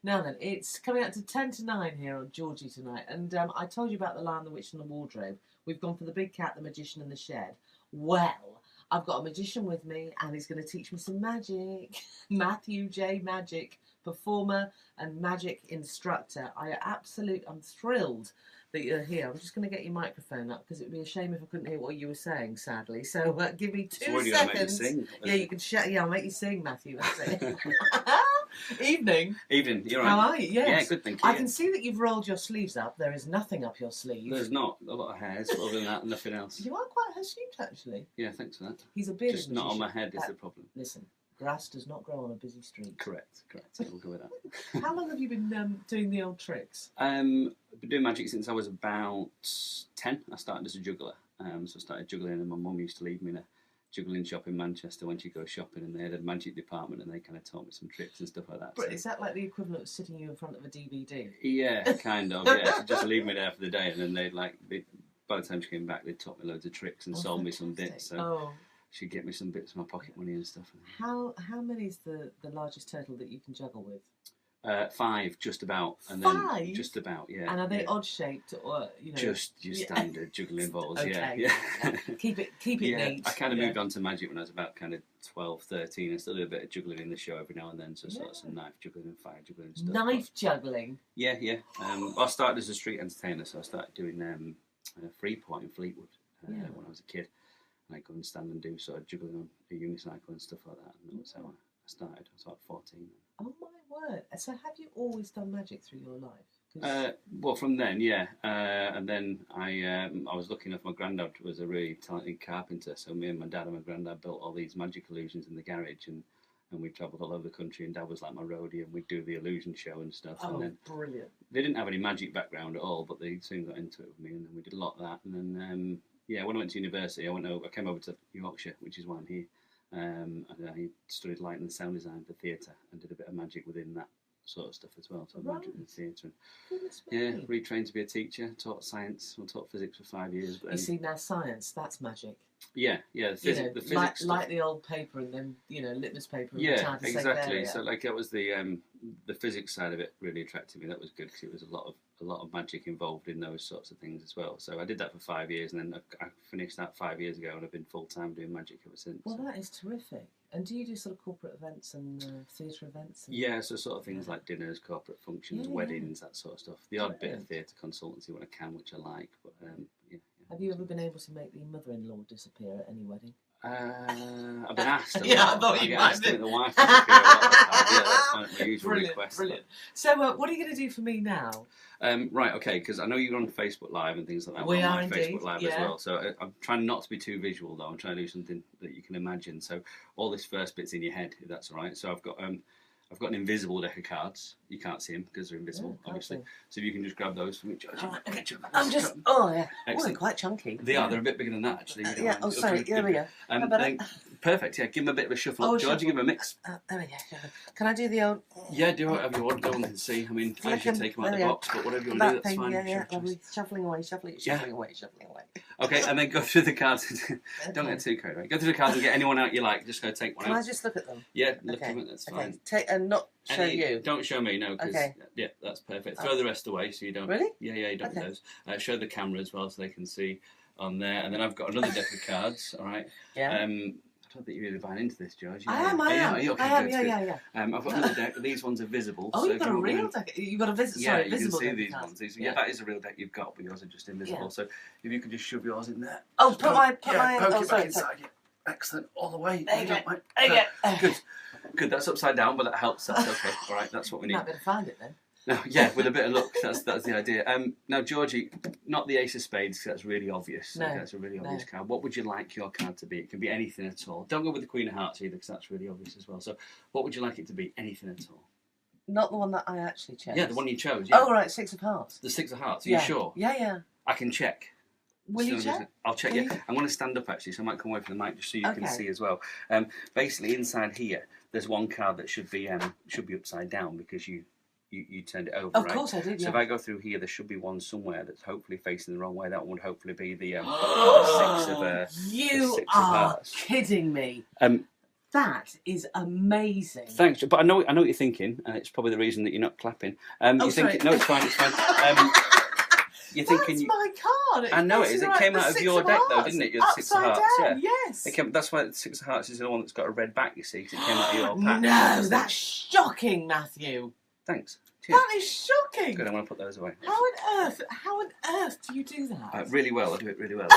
Now then, it's coming out to 10 to 9 here on Georgie tonight. And I told you about The Lion, the Witch and the Wardrobe. We've gone for The Big Cat, the Magician and the Shed. Well, I've got a magician with me and he's going to teach me some magic. Matthew J. Magic, performer and magic instructor. I'm thrilled that you're here. I'm just going to get your microphone up because it would be a shame if I couldn't hear what you were saying, sadly. So give me 2 seconds. Yeah, you can shout. Yeah, I'll make you sing, Matthew. That's it. Evening. Evening. You're right. How are you? Yes. Yeah, good, thank you. I can see that you've rolled your sleeves up. There is nothing up your sleeve. There's not a lot of hairs, but other than that, nothing else. You are quite hirsute, actually. Yeah, thanks for that. He's a bearded Just not on magician. my head is the problem. Listen, grass does not grow on a busy street. Correct. Yeah, we'll go with that. How long have you been doing the old tricks? I've been doing magic since I was about 10. I started as a juggler. So I started juggling, and my mum used to leave me in a juggling shop in Manchester when she'd go shopping, and they had a magic department, and they kind of taught me some tricks and stuff like that. But so. is that like the equivalent of sitting you in front of a DVD? Yeah, kind of. Yeah, she'd just leave me there for the day, and then by the time she came back, they taught me loads of tricks and sold me some bits. So she'd get me some bits of my pocket money and stuff. How many is the largest total that you can juggle with? 5, just about. And 5? Then just about, yeah. And are they odd shaped or Just your standard juggling balls, okay. yeah. Keep it neat. I kind of moved on to magic when I was about kind of 12, 13. I still do a bit of juggling in the show every now and then, so sort of some knife juggling and fire juggling and stuff. Knife juggling? Yeah. I started as a street entertainer, so I started doing Freeport in Fleetwood when I was a kid. And I'd go and stand and do sort of juggling on a unicycle and stuff like that. And that was how I started. I was about 14. Oh my word! So have you always done magic through your life? Well, from then, yeah. And then I was lucky enough. My granddad was a really talented carpenter, so me and my dad and my granddad built all these magic illusions in the garage, and we travelled all over the country. And Dad was like my roadie, and we'd do the illusion show and stuff. Oh, and then brilliant! They didn't have any magic background at all, but they soon got into it with me, and then we did a lot of that. And then when I went to university, I came over to Yorkshire, which is why I'm here. And I studied light and sound design for theatre and did a bit of magic within that sort of stuff as well. So magic in theatre. And retrained to be a teacher, taught science, taught physics for 5 years. But you see, now science, that's magic. Yeah, the physics like the old paper and then litmus paper. And yeah, exactly. So that was the physics side of it really attracted me. That was good because it was a lot of magic involved in those sorts of things as well. So I did that for 5 years, and then I finished that 5 years ago, and I've been full time doing magic ever since. Well, that is terrific. And do you do sort of corporate events and theatre events? Yeah, so sort of things like dinners, corporate functions, weddings, that sort of stuff. The odd bit of theatre consultancy when I can, which I like. But Have you ever been able to make the mother-in-law disappear at any wedding? I've been asked a lot. Yeah, I thought you might have been. The wife disappear a lot of the time. Yeah, that's kind of my usual request. Brilliant. So what are you going to do for me now? Right, okay, because I know you're on Facebook Live and things like that. We are indeed. Facebook Live as well. So I'm trying not to be too visual, though. I'm trying to do something that you can imagine. So all this first bit's in your head, if that's all right. So I've got an invisible deck of cards. You can't see them because they're invisible, obviously. So if you can just grab those from each other. Right, okay. I'm just... Oh, yeah. Oh, they're quite chunky. They are. They're a bit bigger than that, actually. Oh, sorry. There we go. Perfect, yeah. Give them a bit of a shuffle up. Georgie, give them a mix. There we go. Can I do the old... Yeah, do whatever you want. No one can see. I mean, I usually take them out of the box, but whatever you want to do, that's fine. Yeah, lovely. Shuffling away. Okay, and then go through the cards. Don't get too carried away. Go through the cards and get anyone out you like. Just go take one out. Can I just look at them? Yeah, look at them. That's fine. And not show you. Don't show me, no, because yeah, that's perfect. Throw the rest away so you don't. Really? Yeah, you don't do those. Show the camera as well so they can see on there. And then I've got another deck of cards. All right. Yeah. I don't think you're really buying into this, George. I am. Okay, yeah. I've got another deck. These ones are visible. Oh, you've got a real deck. You've got a visible. Yeah, you can see these ones. That is a real deck you've got, but yours are just invisible. Yeah. So if you could just shove yours in there. Oh, put my. Poke it back inside you. Excellent, all the way. There you go. Good. That's upside down, but that helps. That's okay. All right, that's what we need. You might better find it then. No, yeah, with a bit of luck, that's the idea. Now, Georgie, not the Ace of Spades, 'cause that's really obvious. No, that's a really obvious card. What would you like your card to be? It can be anything at all. Don't go with the Queen of Hearts either, because that's really obvious as well. So, what would you like it to be? Anything at all? Not the one that I actually chose. Yeah, the one you chose. Yeah. Oh, right, Six of Hearts. The Six of Hearts. Are you sure? Yeah. I can check. Will you check? I'll check. Yeah, I'm going to stand up actually, so I might come away from the mic just so you can see as well. Basically, inside here, there's one card that should be upside down because you turned it over, Of right? course I did, So yeah. if I go through here, there should be one somewhere that's hopefully facing the wrong way. That one would hopefully be the Six of You are kidding me. That is amazing. Thanks, but I know what you're thinking, and it's probably the reason that you're not clapping. You're thinking, no, it's fine, it's fine. You're thinking, that's my card. I know it is. It came out of your deck, though, didn't it? You're the Six of Hearts. Down, yeah. Yes. That's why the Six of Hearts is the one that's got a red back. You see, 'cause it came out of your pack. No, that's shocking, Matthew. Thanks. Cheers. That is shocking. Good. I'm going to put those away. How on earth do you do that? Really well. I do it really well.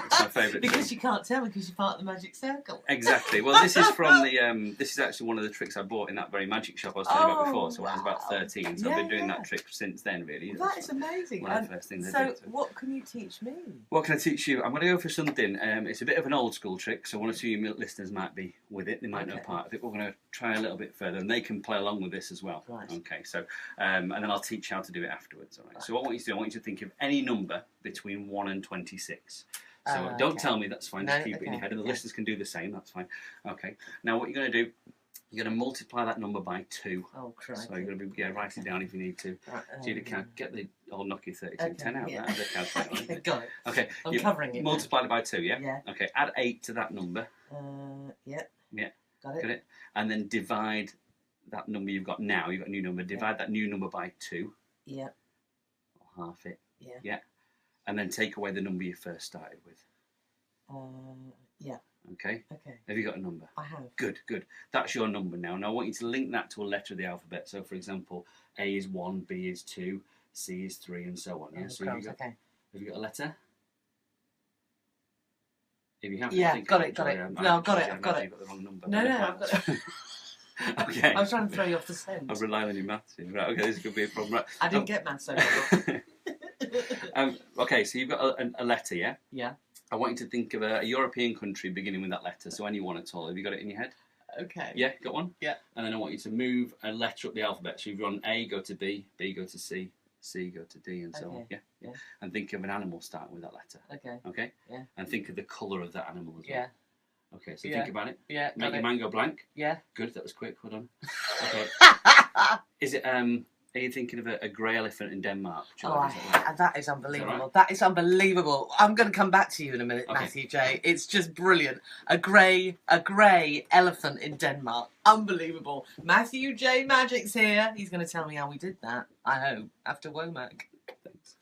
It's my favourite. Because you can't tell because you're part of the magic circle. Exactly. Well, this is from the. This is actually one of the tricks I bought in that very magic shop I was telling you about before. So when I was about 13, so I've been doing that trick since then. Really. Well, that is amazing. One of the first things so, I did. what can you teach me? What can I teach you? I'm going to go for something. It's a bit of an old school trick, so one or two of you listeners might be with it. They might know part of it. We're going to try a little bit further, and they can play along with this as well. Right. Okay. So, and then I'll teach you how to do it afterwards. All right. So what I want you to do, I want you to think of any number between 1 and 26. So don't tell me, that's fine, just keep it in your head, and the listeners can do the same, that's fine. Okay, now what you're going to do, you're going to multiply that number by 2. Oh, crikey. So you're going to write it down if you need to. So you can get the old Nokia 3210 out of the calculator. Got it. Okay, I'm covering it. Multiply it by 2, yeah? Yeah. Okay, add 8 to that number. Yep. Yeah. Got it. And then divide that number you've got now, you've got a new number, divide that new number by 2. Yeah. Or half it. Yeah. Yeah. And then take away the number you first started with. Yeah. Okay. Okay. Have you got a number? I have. Good. That's your number now. Now I want you to link that to a letter of the alphabet. So, for example, A is 1, B is 2, C is 3, and so on. Yeah. So have you got a letter? If you have, got it. No, I've got it. You've got the wrong number. No, I've got it. Okay. I was trying to throw you off the scent. I'm relying on your maths. Right. Okay. This could be a problem. Right. I didn't get maths so far. Okay. So you've got a letter, yeah? Yeah. I want you to think of a European country beginning with that letter, so any one at all. Have you got it in your head? Okay. Yeah, got one? Yeah. And then I want you to move a letter up the alphabet. So you've run A, go to B, B, go to C, C, go to D, and so on. Yeah? Yeah. And think of an animal starting with that letter. Okay. Okay? Yeah. And think of the colour of that animal as well. Yeah. Okay, so think about it. Yeah. Make your mind go blank. Yeah. Good, that was quick, hold on. Okay. Is it, are you thinking of a grey elephant in Denmark? That is unbelievable. That is unbelievable. I'm going to come back to you in a minute, Matthew J. It's just brilliant. A grey elephant in Denmark. Unbelievable. Matthew J. Magic's here. He's going to tell me how we did that, I hope, after Womack. Thanks.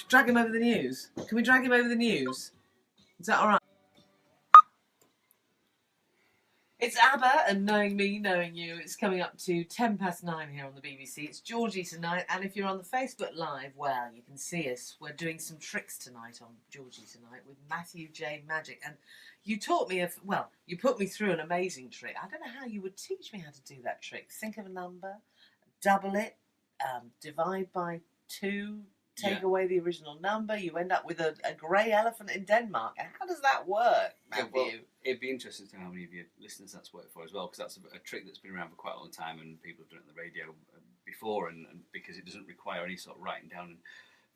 Drag him over the news. Can we drag him over the news? Is that all right? It's ABBA, and knowing me, knowing you, it's coming up to 9:10 here on the BBC. It's Georgie tonight, and if you're on the Facebook Live, well, you can see us. We're doing some tricks tonight on Georgie tonight with Matthew J. Magic, and you taught me, you put me through an amazing trick. I don't know how you would teach me how to do that trick. Think of a number, double it, divide by 2, take away the original number, you end up with a grey elephant in Denmark. How does that work, Matthew? Well, it'd be interesting to know how many of your listeners that's worked for as well, because that's a trick that's been around for quite a long time, and people have done it on the radio before, and because it doesn't require any sort of writing down and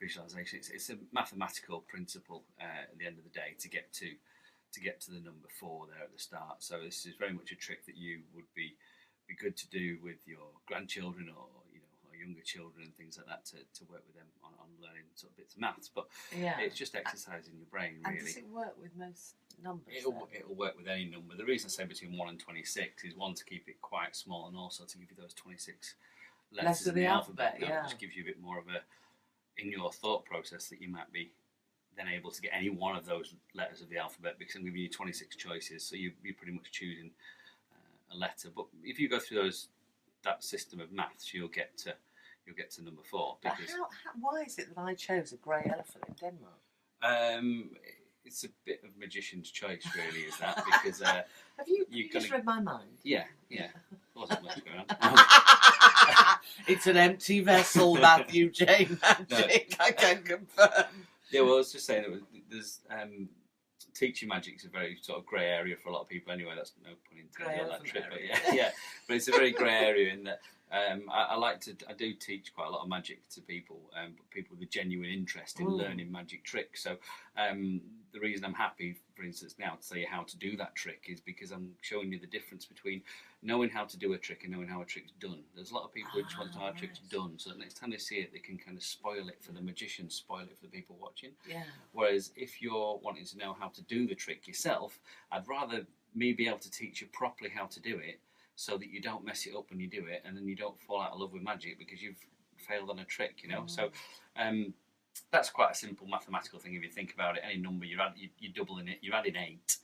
visualisation. It's a mathematical principle at the end of the day to get to the number 4 there at the start. So this is very much a trick that you would be good to do with your grandchildren or younger children and things like that to work with them on learning sort of bits of maths, but it's just exercising your brain, really. And does it work with most numbers? It'll work with any number. The reason I say between 1 and 26 is, one, to keep it quite small, and also to give you those 26 letters in the alphabet. That just gives you a bit more of in your thought process, that you might be then able to get any one of those letters of the alphabet, because I'm giving you 26 choices, so you're pretty much choosing a letter. But if you go through that system of maths, you'll get to number 4. Because why is it that I chose a grey elephant in Denmark? It's a bit of magician's choice, really, is that? Because have you just read my mind? Yeah. Wasn't much going on. It's an empty vessel, Matthew J. Magic. I can confirm. Yeah, well, I was just saying that there's teaching magic's a very sort of grey area for a lot of people anyway. That's no pun intended on that trip, but yeah. But it's a very grey area in that I like to. I do teach quite a lot of magic to people, but people with a genuine interest in learning magic tricks. So the reason I'm happy, for instance, now to tell you how to do that trick is because I'm showing you the difference between knowing how to do a trick and knowing how a trick's done. There's a lot of people who just want to know how a trick's done, so that next time they see it, they can kind of spoil it for the magician, spoil it for the people watching. Yeah. Whereas if you're wanting to know how to do the trick yourself, I'd rather me be able to teach you properly how to do it, so that you don't mess it up when you do it, and then you don't fall out of love with magic because you've failed on a trick, you know. So that's quite a simple mathematical thing if you think about it. Any number you're doubling it, you're adding 8,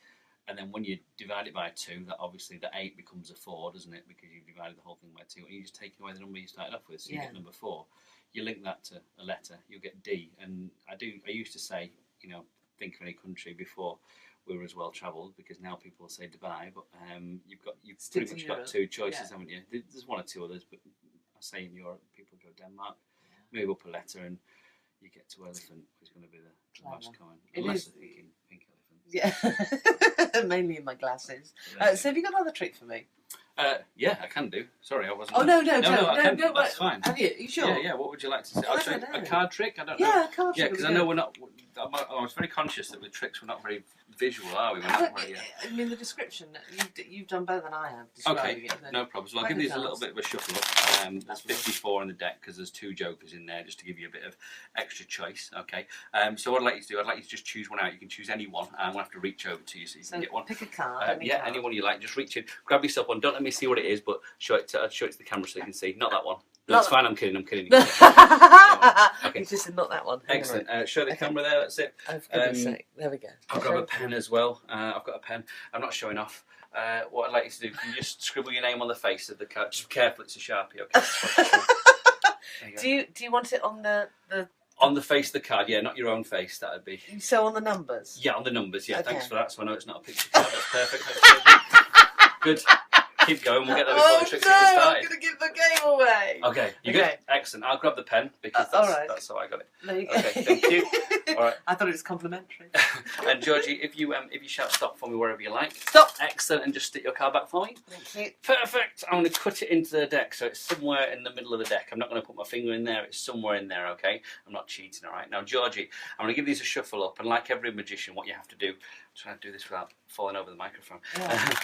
and then when you divide it by 2, that obviously the 8 becomes a 4, doesn't it? Because you've divided the whole thing by 2, and you just take away the number you started off with, so you get number 4. You link that to a letter, you'll get D. And I used to say, you know, think of any country before we were as well travelled, because now people say Dubai, but you've pretty much got 2 choices, haven't you? There's 1 or 2 others, but I say in Europe people go Denmark, move up a letter, and you get to elephant, which is going to be the most common. Unless they're thinking pink elephants. Yeah, mainly in my glasses. So have you got another trick for me? Yeah, I can do. Sorry, I wasn't. Oh no, that's fine. Have you? Are you sure? Yeah. What would you like to say? I'll show you a card trick. I don't know. Yeah, a card trick. Yeah, because I know we're not. I was very conscious that with tricks we're not very visual, are we? We're not very, I mean, the description. You've done better than I have describing it. No problems. Well, I'll give these a little bit of a shuffle up. There's 54 in the deck because there's 2 jokers in there, just to give you a bit of extra choice. Okay. So what I'd like you to do, I'd like you to just choose one out. You can choose any one, and I'm gonna have to reach over to you so you can get one. Pick a card. Any one you like. Just reach in, grab yourself one. Don't let me see what it is, but show it to the camera so you can see. Not that one. No, it's fine. I'm kidding. Okay. It's just not that one. Excellent. Show the camera there. That's it. For goodness sake. There we go. I'll grab a pen as well. I've got a pen. I'm not showing off. What I'd like you to do, can you just scribble your name on the face of the card? Just be careful, it's a Sharpie. Okay. Do you want it on the on the face of the card? Yeah, not your own face. That would be. So on the numbers. Yeah, on the numbers. Yeah, okay. Thanks for that. So I know it's not a picture card. That's perfect. That's good. Keep going. We'll get there before the trick's even started. I'm going to give the game away. Okay, you good? Excellent. I'll grab the pen because that's how I got it. There you go. Okay, thank you. All right. I thought it was complimentary. And Georgie, if you shout stop for me wherever you like. Stop. Excellent. And just stick your card back for me. Thank you. Perfect. I'm going to cut it into the deck, so it's somewhere in the middle of the deck. I'm not going to put my finger in there. It's somewhere in there. Okay. I'm not cheating. All right. Now, Georgie, I'm going to give these a shuffle up, and like every magician, what you have to do. I'm trying to do this without falling over the microphone. Yeah.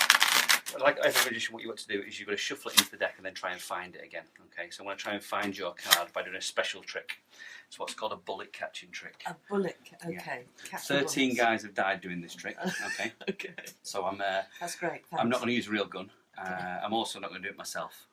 Like every magician, what you want to do is you've got to shuffle it into the deck and then try and find it again. Okay, so I'm going to try and find your card by doing a special trick. It's what's called a bullet catching trick. A bullet, okay. Yeah. 13 guys have died doing this trick. Okay. Okay. So I'm. That's great. Thanks. I'm not going to use a real gun. I'm also not going to do it myself.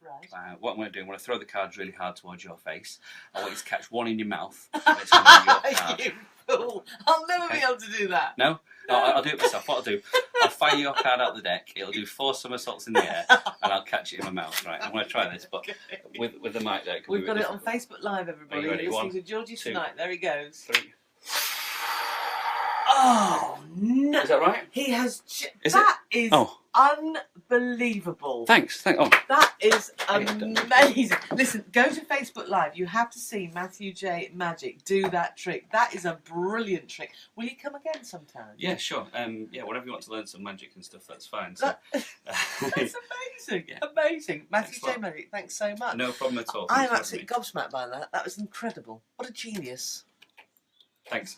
Right. What I'm going to do, I'm going to throw the cards really hard towards your face. I want you to catch one in your mouth. And it's going to be your card. You fool! I'll never be able to do that. No, I'll do it myself. What I'll do, I'll fire your card out the deck. It'll do 4 somersaults in the air, and I'll catch it in my mouth. Right, I'm going to try this, but with the mic there. We've got it on Facebook Live, everybody. Are you ready? Listening to Georgie tonight. There he goes. 3. Oh no! Is that right? He has. Is unbelievable. Thanks. That is amazing. Listen, go to Facebook Live. You have to see Matthew J Magic do that trick. That is a brilliant trick. Will you come again sometime? Yeah, sure. Whenever you want to learn some magic and stuff, that's fine. So. That's amazing. Yeah. Amazing. Matthew J Magic, thanks so much. No problem at all. I'm absolutely gobsmacked by that. That was incredible. What a genius. Thanks.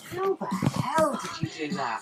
How the hell did you do that?